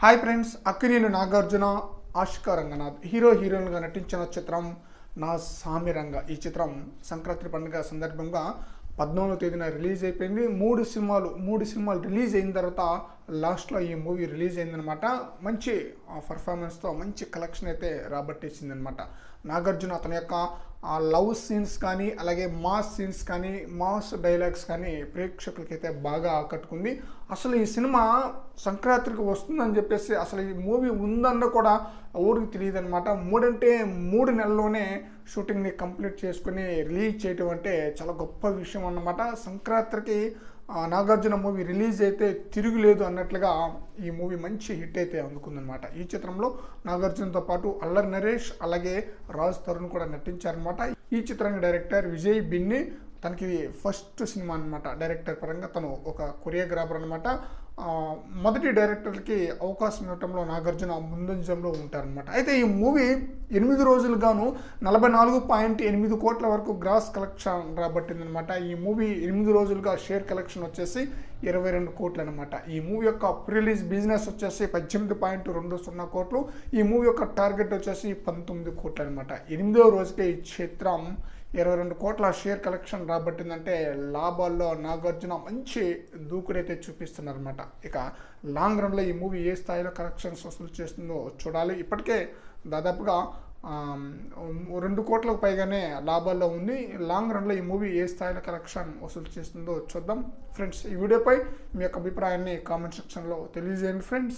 Hi friends, Akkineni Nagarjuna, Ashika Ranganath hero హీరోయిన్గా నటించిన చిత్రం నా సామిరంగ. ఈ చిత్రం సంక్రాంతి పండుగ సందర్భంగా 14వ తేదీన రిలీజ్ అయిపోయింది. మూడు సినిమాలు రిలీజ్ అయిన తర్వాత లాస్ట్లో ఈ మూవీ రిలీజ్ అయిందనమాట. మంచి పర్ఫార్మెన్స్తో మంచి కలెక్షన్ అయితే రాబట్టేసిందనమాట. నాగార్జున తన యొక్క లవ్ సీన్స్ కానీ, అలాగే మాస్ సీన్స్ కానీ, మాస్ డైలాగ్స్ కానీ ప్రేక్షకులకైతే బాగా ఆకట్టుకుంది. అసలు ఈ సినిమా సంక్రాంతికి వస్తుందని చెప్పేసి అసలు ఈ మూవీ ఉందన్న కూడా ఊరికి తెలియదు అనమాట. 3 నెలల్లోనే షూటింగ్ని కంప్లీట్ చేసుకుని రిలీజ్ చేయటం అంటే చాలా గొప్ప విషయం అన్నమాట. సంక్రాంతికి నాగార్జున మూవీ రిలీజ్ అయితే తిరుగులేదు అన్నట్లుగా ఈ మూవీ మంచి హిట్ అయితే అందుకుందనమాట. ఈ చిత్రంలో నాగార్జునతో పాటు అల్లరి నరేష్, అలాగే రాజ్ తరుణ్ కూడా నటించారనమాట. ఈ చిత్రానికి డైరెక్టర్ విజయ్ బిన్ని. తనకి ఫస్ట్ సినిమా అనమాట. డైరెక్టర్ పరంగా తను ఒక కొరియోగ్రాఫర్ అనమాట. మొదటి డైరెక్టర్కి అవకాశం ఇవ్వటంలో నాగార్జున ముందంజంలో ఉంటారనమాట. అయితే ఈ మూవీ 8 రోజులుగాను 44.8 కోట్ల వరకు గ్రాస్ కలెక్షన్ రాబట్టిందనమాట. ఈ మూవీ 8 రోజులుగా షేర్ కలెక్షన్ వచ్చేసి 22 కోట్లు అనమాట. ఈ మూవీ యొక్క ప్రీ రిలీజ్ బిజినెస్ వచ్చేసి 18.20 కోట్లు. ఈ మూవీ యొక్క టార్గెట్ వచ్చేసి 19 కోట్లు అనమాట. 8వ రోజుకే ఈ చిత్రం 22 కోట్ల షేర్ కలెక్షన్ రాబట్టిందంటే లాభాల్లో నాగార్జున మంచి దూకుడైతే చూపిస్తున్నారన్నమాట. ఇక లాంగ్ రన్లో ఈ మూవీ ఏ స్థాయిలో కలెక్షన్స్ వసూలు చేస్తుందో చూడాలి. ఇప్పటికే దాదాపుగా 2 కోట్లకు పైగానే లాభాల్లో ఉంది. లాంగ్ రన్లో ఈ మూవీ ఏ స్థాయిలో కలెక్షన్ వసూలు చేస్తుందో చూద్దాం. ఫ్రెండ్స్, ఈ వీడియోపై మీ యొక్క అభిప్రాయాన్ని కామెంట్ సెక్షన్లో తెలియజేయండి ఫ్రెండ్స్.